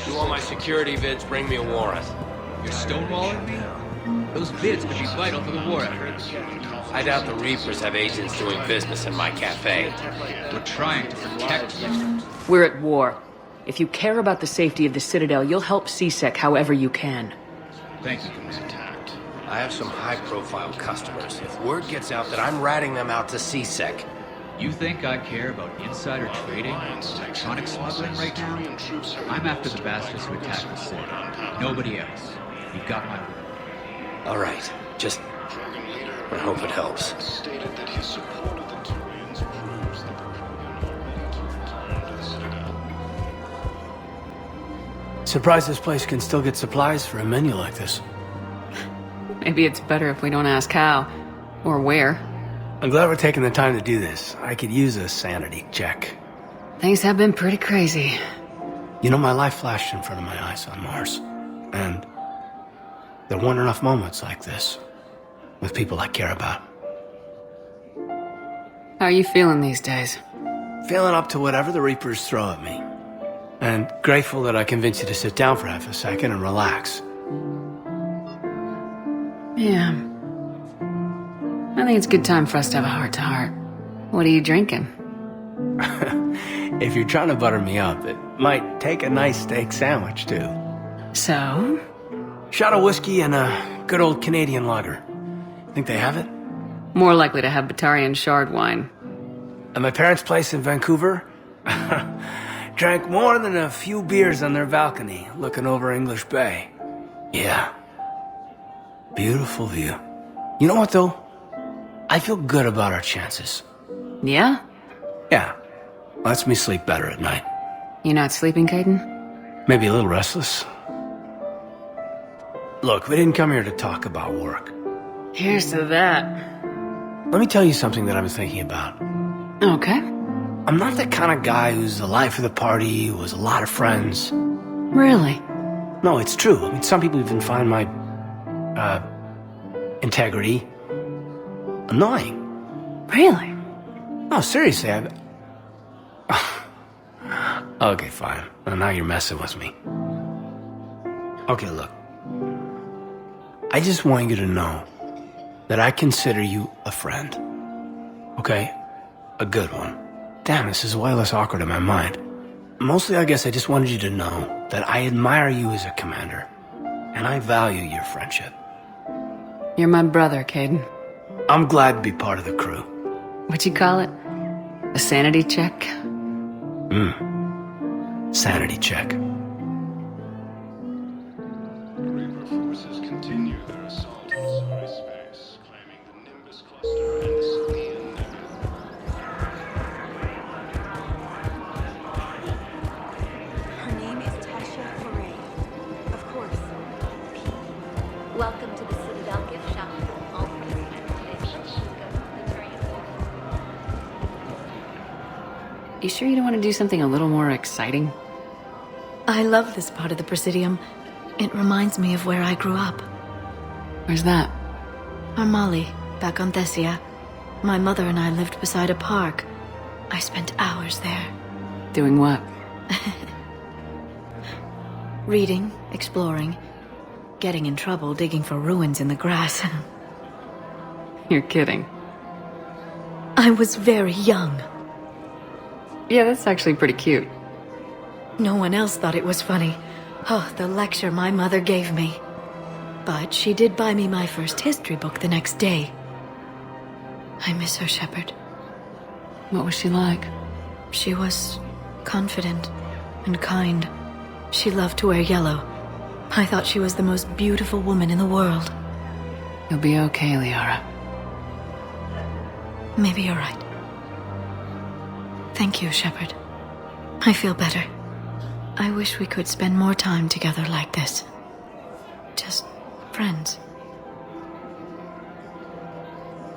You want my security vids, bring me a warrant. You're stonewalling me? Those vids could be vital to the war effort. I doubt the Reapers have agents doing business in my cafe. We're trying to protect you. We're at war. If you care about the safety of the Citadel, you'll help CSEC however you can. Thank you, Commander. I have some high-profile customers. If word gets out that I'm ratting them out to CSEC... You think I care about insider trading and electronic smuggling right now? I'm after the bastards who attacked the city. Nobody else. You got my word. All right. Just... I hope it helps. Surprised this place can still get supplies for a menu like this. Maybe it's better if we don't ask how. Or where. I'm glad we're taking the time to do this. I could use a sanity check. Things have been pretty crazy. You know, my life flashed in front of my eyes on Mars. And there weren't enough moments like this with people I care about. How are you feeling these days? Feeling up to whatever the Reapers throw at me. And grateful that I convinced you to sit down for half a second and relax. Yeah. I think it's a good time for us to have a heart-to-heart. What are you drinking? If you're trying to butter me up, it might take a nice steak sandwich, too. So? Shot of whiskey and a good old Canadian lager. Think they have it? More likely to have Batarian shard wine. At my parents' place in Vancouver, drank more than a few beers on their balcony, looking over English Bay. Yeah. Beautiful view. You know what, though? I feel good about our chances. Yeah? Yeah. Lets me sleep better at night. You not sleeping, Caden? Maybe a little restless. Look, we didn't come here to talk about work. Here's to that. Let me tell you something that I've been thinking about. Okay. I'm not the kind of guy who's the life of the party, who has a lot of friends. Really? No, it's true. I mean, some people even find my, integrity annoying. Really? No, seriously, Okay, fine. Well, now you're messing with me. Okay, look. I just want you to know that I consider you a friend. Okay? A good one. Damn, this is way less awkward in my mind. Mostly, I guess I just wanted you to know that I admire you as a commander, and I value your friendship. You're my brother, Caden. I'm glad to be part of the crew. What'd you call it? A sanity check? Sanity check. Reaper forces continue their assault on Suri space, claiming the Nimbus cluster and the Salian nebula. Her name is Tasha Foray. Of course. Welcome to the Citadel gift shop. All peace and relations go to You sure you don't want to do something a little more exciting? I love this part of the Presidium. It reminds me of where I grew up. Where's that? Armali, back on Thessia. My mother and I lived beside a park. I spent hours there. Doing what? Reading, exploring, getting in trouble digging for ruins in the grass. You're kidding. I was very young. Yeah, that's actually pretty cute. No one else thought it was funny. Oh, the lecture my mother gave me. But she did buy me my first history book the next day. I miss her, Shepard. What was she like? She was confident and kind. She loved to wear yellow. I thought she was the most beautiful woman in the world. You'll be okay, Liara. Maybe you're right. Thank you, Shepard. I feel better. I wish we could spend more time together like this. Just friends.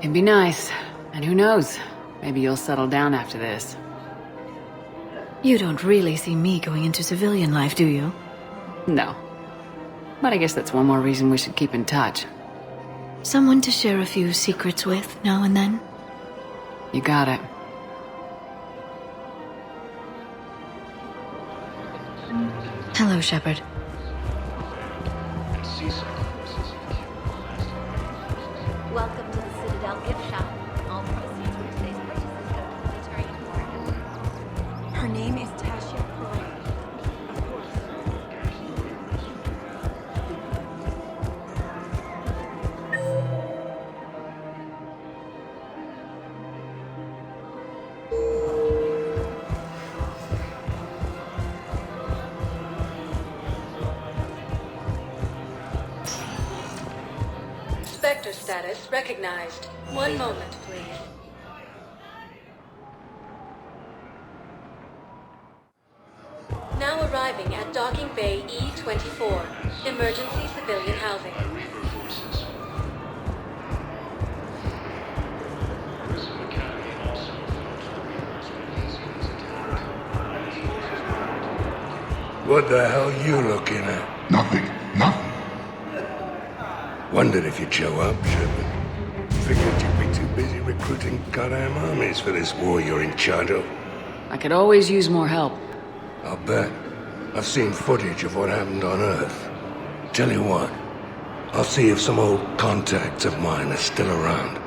It'd be nice. And who knows? Maybe you'll settle down after this. You don't really see me going into civilian life, do you? No. But I guess that's one more reason we should keep in touch. Someone to share a few secrets with now and then? You got it. Hello, Shepard. And seasick forces have killed the last. Welcome to the Citadel gift shop. All proceeds from today's purchases go to military and war effort. Her name is Tasha Pereira. Of course. Spectre status recognized. One moment, please. Now arriving at Docking Bay E-24, emergency civilian housing. Reaper forces. Prison Academy also felt the Reapers were easy as attacked. What the hell you looking at? Nothing. Nothing. Wondered if you'd show up, Shepard. Figured you'd be too busy recruiting goddamn armies for this war you're in charge of. I could always use more help. I'll bet. I've seen footage of what happened on Earth. Tell you what, I'll see if some old contacts of mine are still around.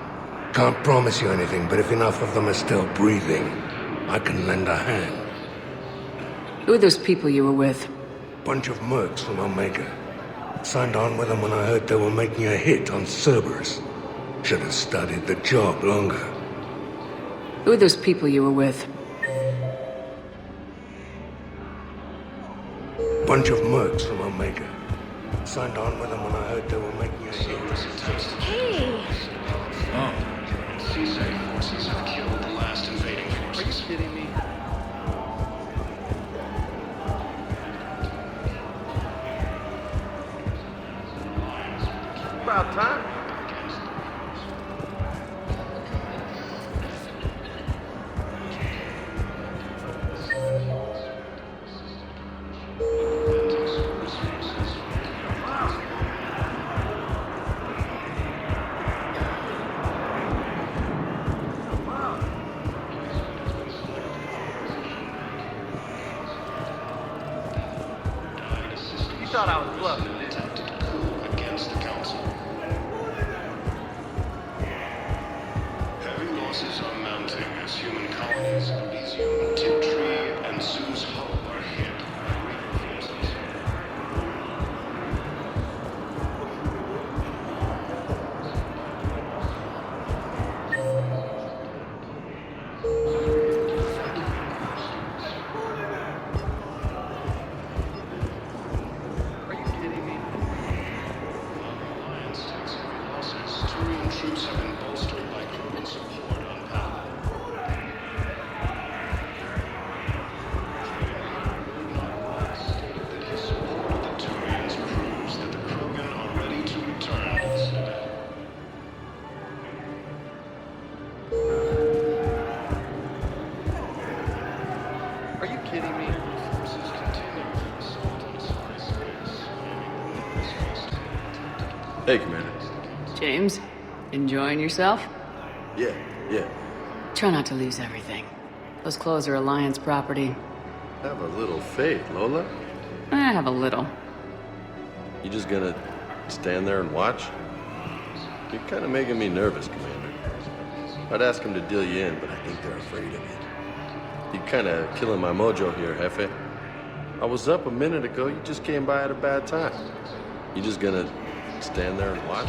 Can't promise you anything, but if enough of them are still breathing, I can lend a hand. Who are those people you were with? Bunch of mercs from Omega. Signed on with them when I heard they were making a hit on Cerberus. Should have studied the job longer. Who are those people you were with? Bunch of mercs from Omega. Signed on with them when I heard they were making a hit. Hey! Seasick forces have killed the last invading forces. Are you kidding me? About time. You thought I was bluffing. Attempted coup against the council. Heavy losses are mounting as human colonies of Elysium, Tiptree, and Zeus Hull are hit by Reaper forces. Are you kidding me? Alliance takes heavy losses. Turian troops have been bolstered by Krogan support on Pal. Stated that his support of the Turians proves that the Krogan are ready to return to the Citadel. Are you kidding me? Forces continue their assault on Sorry Space, aiming the Nimbus cluster. Hey, Commander. James? Enjoying yourself? Yeah. Try not to lose everything. Those clothes are Alliance property. Have a little faith, Lola. I have a little. You just gonna stand there and watch? You're kind of making me nervous, Commander. I'd ask them to deal you in, but I think they're afraid of you. You're kind of killing my mojo here, Jefe. I was up a minute ago. You just came by at a bad time. You just gonna stand there and watch?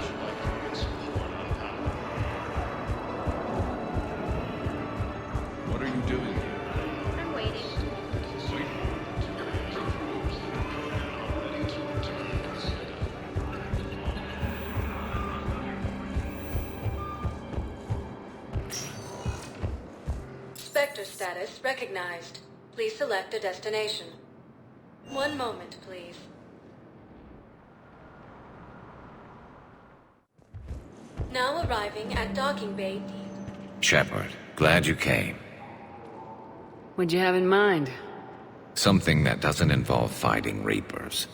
What are you doing here? I'm waiting. Spectre status recognized. Please select a destination. One moment, please. Now arriving at Docking Bay D. Shepard, glad you came. What'd you have in mind? Something that doesn't involve fighting Reapers.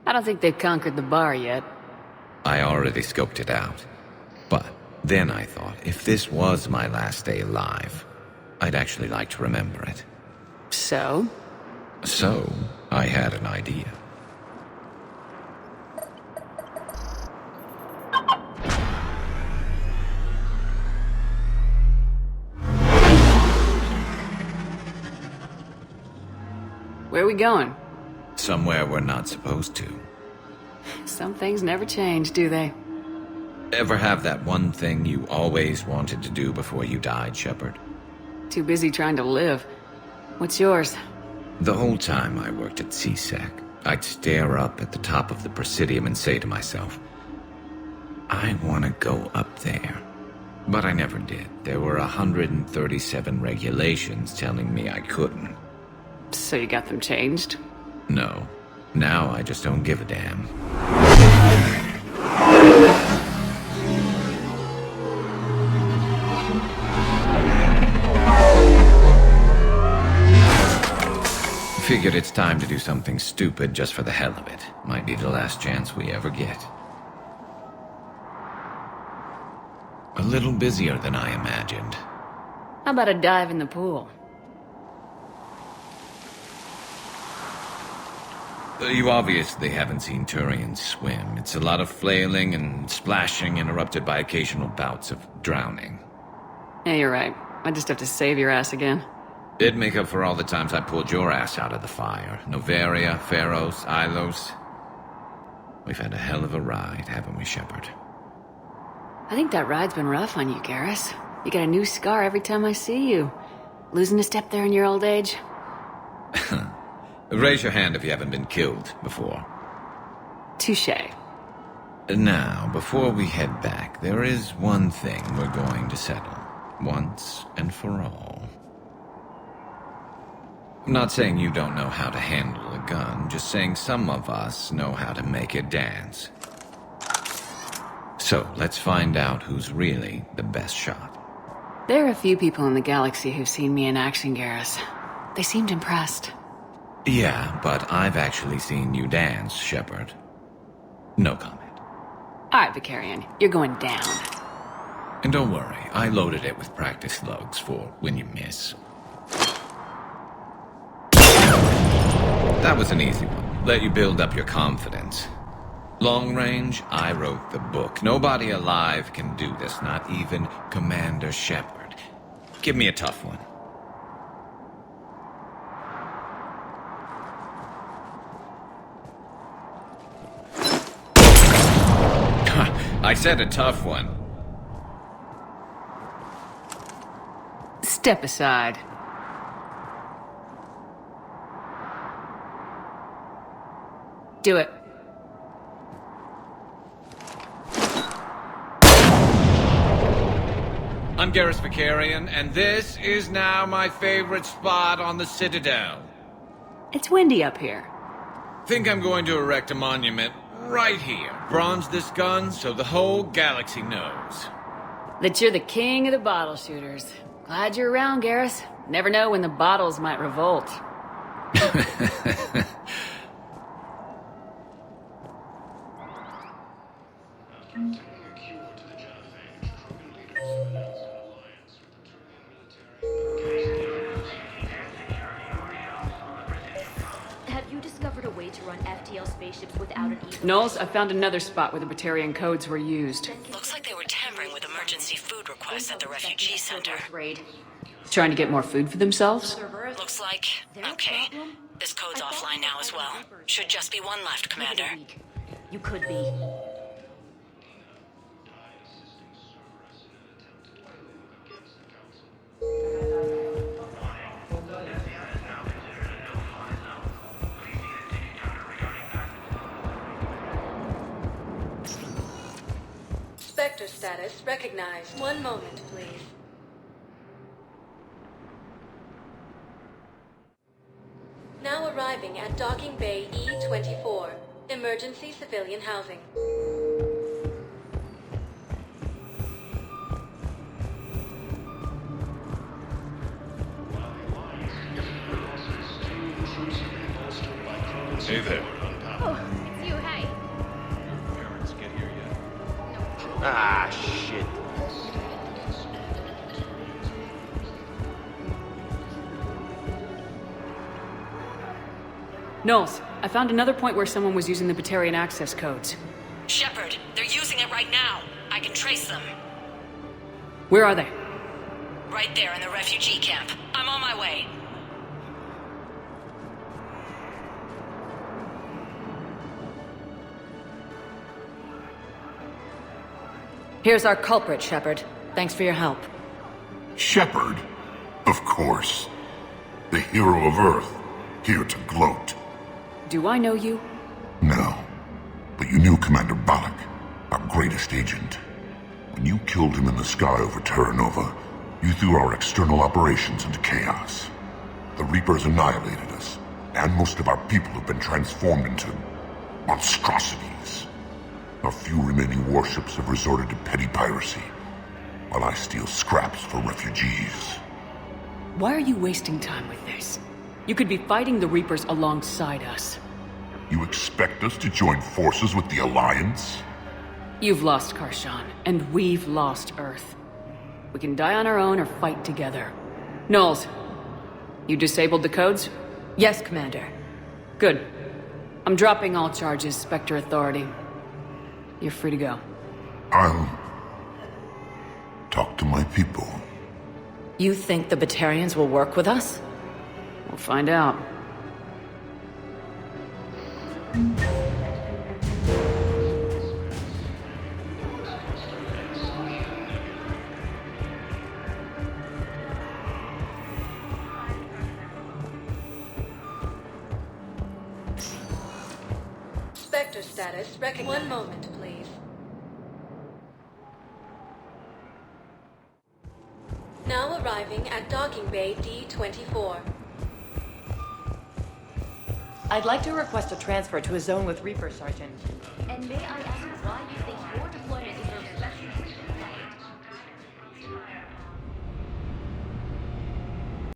I don't think they've conquered the bar yet. I already scoped it out. But then I thought, if this was my last day alive, I'd actually like to remember it. So? So, I had an idea. Where are we going? Somewhere we're not supposed to. Some things never change, do they? Ever have that one thing you always wanted to do before you died, Shepard? Too busy trying to live. What's yours? The whole time I worked at CSEC, I'd stare up at the top of the Presidium and say to myself, I want to go up there. But I never did. There were 137 regulations telling me I couldn't. So you got them changed? No. Now I just don't give a damn. Figured it's time to do something stupid just for the hell of it. Might be the last chance we ever get. A little busier than I imagined. How about a dive in the pool? You obviously haven't seen Turians swim. It's a lot of flailing and splashing interrupted by occasional bouts of drowning. Yeah, you're right. I just have to save your ass again. It'd make up for all the times I pulled your ass out of the fire. Noveria, Pharos, Ilos. We've had a hell of a ride, haven't we, Shepard? I think that ride's been rough on you, Garrus. You get a new scar every time I see you. Losing a step there in your old age? Raise your hand if you haven't been killed before. Touché. Now, before we head back, there is one thing we're going to settle. Once and for all. I'm not saying you don't know how to handle a gun, just saying some of us know how to make it dance. So, let's find out who's really the best shot. There are a few people in the galaxy who've seen me in action, Garrus. They seemed impressed. Yeah, but I've actually seen you dance, Shepard. No comment. All right, Vicarian, you're going down. And don't worry, I loaded it with practice slugs for when you miss. That was an easy one. Let you build up your confidence. Long range, I wrote the book. Nobody alive can do this, not even Commander Shepard. Give me a tough one. I said a tough one. Step aside. Do it. I'm Garrus Vicarian, and this is now my favorite spot on the Citadel. It's windy up here. Think I'm going to erect a monument right here. Bronze this gun so the whole galaxy knows. That you're the king of the bottle shooters. Glad you're around, Garrus. Never know when the bottles might revolt. Have you discovered a way to run FTL spaceships without an evil? Knowles, I found another spot where the Batarian codes were used. Looks like they were tampering with emergency food requests at the refugee center. Trying to get more food for themselves? Looks like... Okay. This code's offline now as well. Should just be one left, Commander. You could be. Spectre status recognized. One moment, please. Now arriving at Docking Bay E-24. Emergency civilian housing. Hey there. Oh, it's you, hey. Parents get here yet? Ah, shit. Knowles, I found another point where someone was using the Batarian access codes. Shepard, they're using it right now. I can trace them. Where are they? Right there in the refugee camp. I'm on my way. Here's our culprit, Shepard. Thanks for your help. Shepard? Of course. The hero of Earth, here to gloat. Do I know you? No. But you knew Commander Balak, our greatest agent. When you killed him in the sky over Terra Nova, you threw our external operations into chaos. The Reapers annihilated us, and most of our people have been transformed into monstrosities. Our few remaining warships have resorted to petty piracy, while I steal scraps for refugees. Why are you wasting time with this? You could be fighting the Reapers alongside us. You expect us to join forces with the Alliance? You've lost Karshan, and we've lost Earth. We can die on our own or fight together. Knowles, you disabled the codes? Yes, Commander. Good. I'm dropping all charges, Spectre Authority. You're free to go. I'll talk to my people. You think the Batarians will work with us? We'll find out. Spectre status recognized. One moment, please. Now arriving at docking bay D-24. I'd like to request a transfer to a zone with Reaper, Sergeant. And may I ask why you